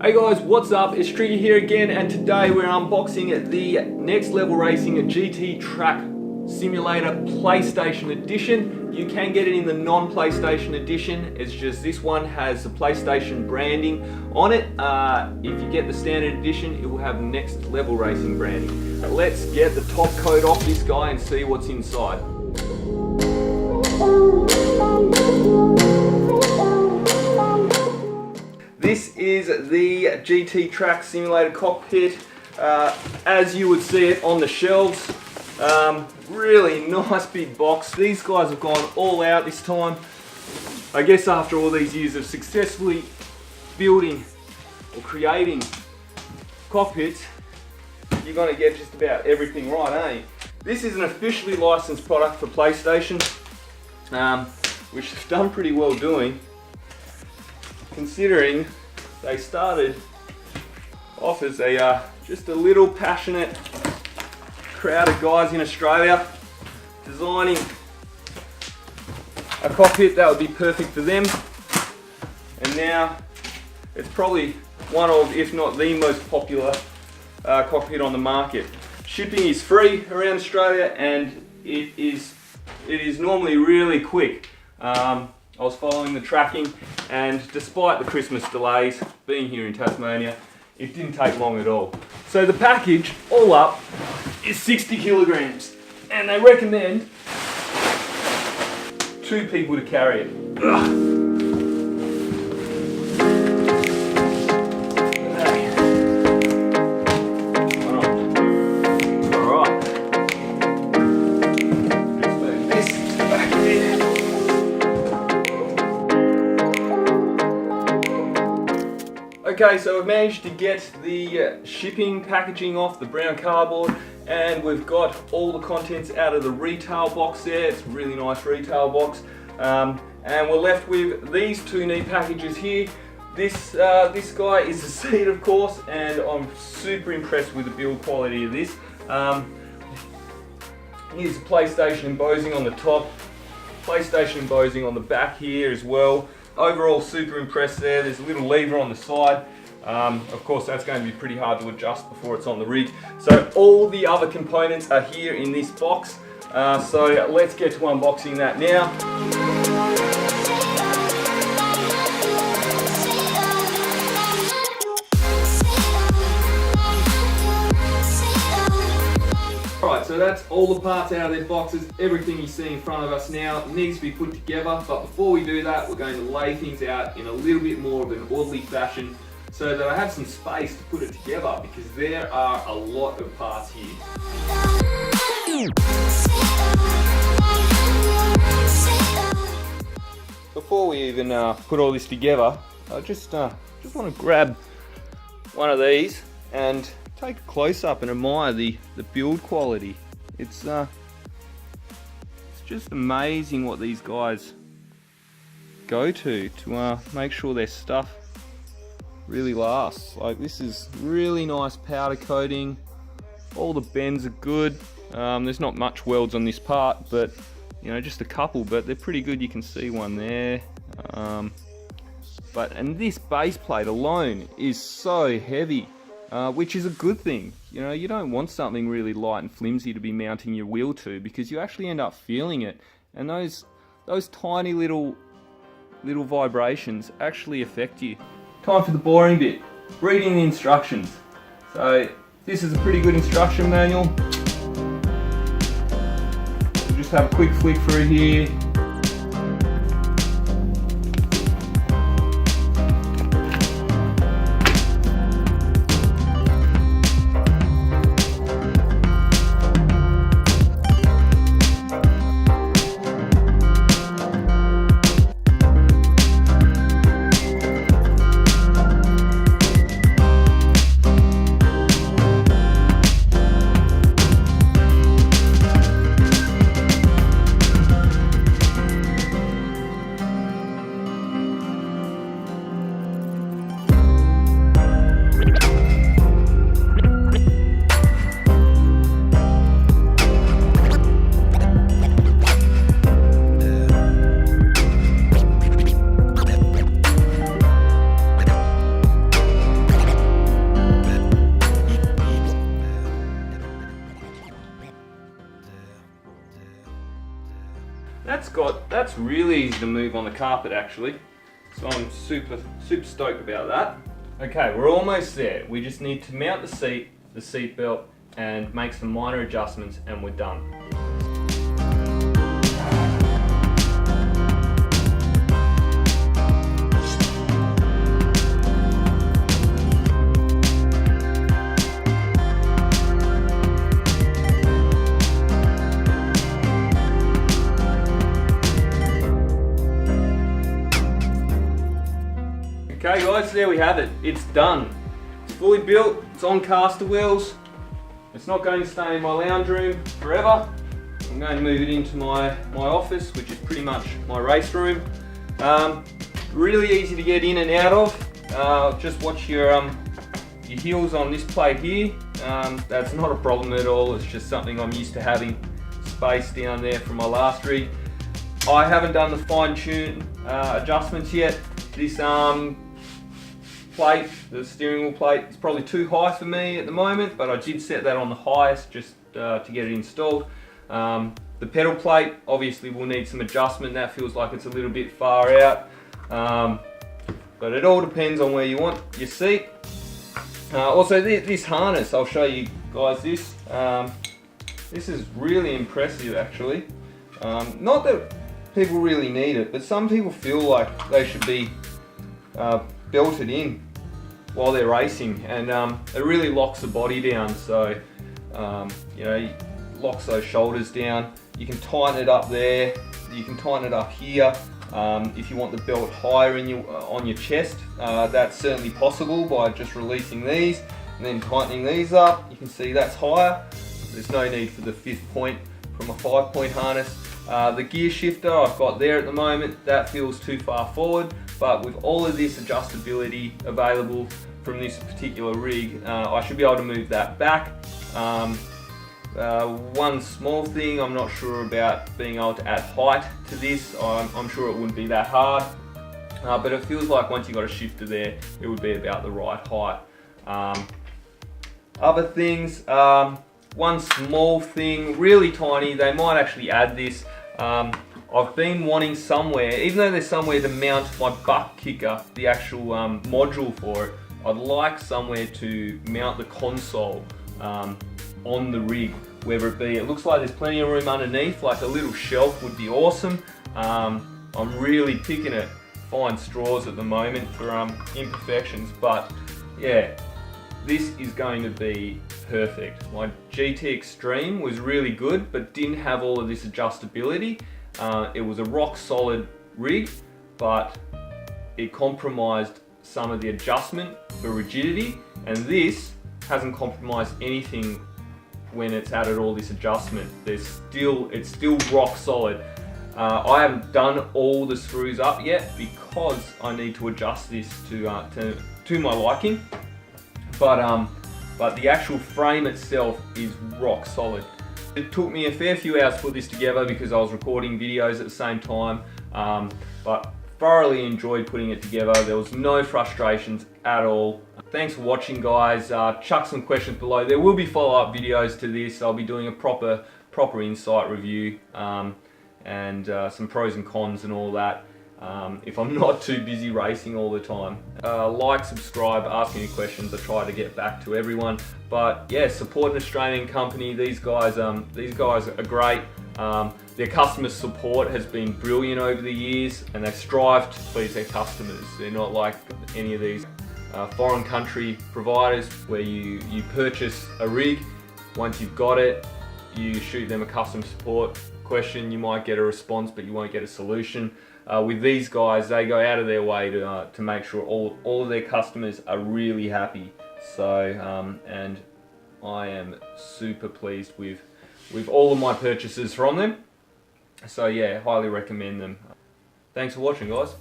Hey guys, what's up? It's Tricky here again, and today we're unboxing the Next Level Racing GTtrack Simulator PlayStation Edition. You can get it in the non-PlayStation edition. It's just this one has the PlayStation branding on it. If you get the standard edition, it will have Next Level Racing branding. Let's get the top coat off this guy and see what's inside. This is the GTtrack Simulator cockpit, as you would see it on the shelves. Really nice big box. These guys have gone all out this time. I guess after all these years of successfully building or creating cockpits, you're going to get just about everything right, eh? This is an officially licensed product for PlayStation, which they've done pretty well doing, considering they started off as just a little passionate crowd of guys in Australia designing a cockpit that would be perfect for them, and now it's probably one of, if not the most popular cockpit on the market. Shipping is free around Australia, and it is normally really quick. I was following the tracking, and despite the Christmas delays, being here in Tasmania, it didn't take long at all. So the package, all up, is 60 kilograms, and they recommend 2 people to carry it. Ugh. Okay, so I've managed to get the shipping packaging off the brown cardboard, and we've got all the contents out of the retail box there. It's a really nice retail box. And we're left with these 2 neat packages here. This guy is the seat, of course, and I'm super impressed with the build quality of this. Here's the PlayStation embossing on the top, PlayStation embossing on the back here as well. Overall, super impressed there. There's a little lever on the side. Of course, that's going to be pretty hard to adjust before it's on the rig. So all the other components are here in this box. So let's get to unboxing that now. Alright, so that's all the parts out of their boxes. Everything you see in front of us now needs to be put together, but before we do that, we're going to lay things out in a little bit more of an orderly fashion so that I have some space to put it together, because there are a lot of parts here. Before we even put all this together, I just want to grab one of these and take a close up and admire the build quality. It's just amazing what these guys go to make sure their stuff really lasts. Like, this is really nice powder coating. All the bends are good. There's not much welds on this part, but you know, just a couple, but they're pretty good. You can see one there. And this base plate alone is so heavy. Which is a good thing. You know, you don't want something really light and flimsy to be mounting your wheel to, because you actually end up feeling it, and those tiny little vibrations actually affect you. Time for the boring bit, reading the instructions. So this is a pretty good instruction manual. We'll just have a quick flick through here. that's really easy to move on the carpet actually. So I'm super stoked about that. Okay, we're almost there. We just need to mount the seat belt, and make some minor adjustments, and we're done. Okay guys, there we have it. It's done. It's fully built, it's on caster wheels. It's not going to stay in my lounge room forever. I'm going to move it into my office, which is pretty much my race room. Really easy to get in and out of. Just watch your heels on this plate here. That's not a problem at all. It's just something I'm used to having space down there from my last rig. I haven't done the fine tune adjustments yet. This plate, the steering wheel plate, is probably too high for me at the moment, but I did set that on the highest just to get it installed. The pedal plate obviously will need some adjustment. That feels like it's a little bit far out, but it all depends on where you want your seat. Also this harness, I'll show you guys this. This is really impressive actually. Not that people really need it, but some people feel like they should be belted in while they're racing, and it really locks the body down. So you know, locks those shoulders down. You can tighten it up there. You can tighten it up here. If you want the belt higher on your chest, that's certainly possible by just releasing these and then tightening these up. You can see that's higher. There's no need for the 5th point from a 5-point harness. The gear shifter I've got there at the moment, that feels too far forward, but with all of this adjustability available from this particular rig, I should be able to move that back. One small thing I'm not sure about being able to add height to this. I'm sure it wouldn't be that hard, but it feels like once you've got a shifter there, it would be about the right height. Other things, one small thing, really tiny, they might actually add this. I've been wanting somewhere, even though there's somewhere to mount my butt kicker, the actual module for it, I'd like somewhere to mount the console on the rig, whether it be, it looks like there's plenty of room underneath, like a little shelf would be awesome. I'm really picking at fine straws at the moment for imperfections, but yeah, this is going to be perfect. My GT Extreme was really good, but didn't have all of this adjustability. It was a rock solid rig, but it compromised some of the adjustment for rigidity, and this hasn't compromised anything when it's added all this adjustment. It's still rock solid. I haven't done all the screws up yet because I need to adjust this to my liking, but the actual frame itself is rock solid. It took me a fair few hours to put this together because I was recording videos at the same time, but thoroughly enjoyed putting it together. There was no frustrations at all. Thanks for watching, guys. Chuck some questions below. There will be follow-up videos to this. I'll be doing a proper insight review and some pros and cons and all that. If I'm not too busy racing all the time. Like, subscribe, ask me questions. I try to get back to everyone. But yeah, support an Australian company. These guys are great. Their customer support has been brilliant over the years, and they strive to please their customers. They're not like any of these foreign country providers where you purchase a rig, once you've got it, you shoot them a customer support question, you might get a response but you won't get a solution. With these guys, they go out of their way to make sure all of their customers are really happy. So and I am super pleased with all of my purchases from them. So yeah, highly recommend them. Thanks for watching, guys.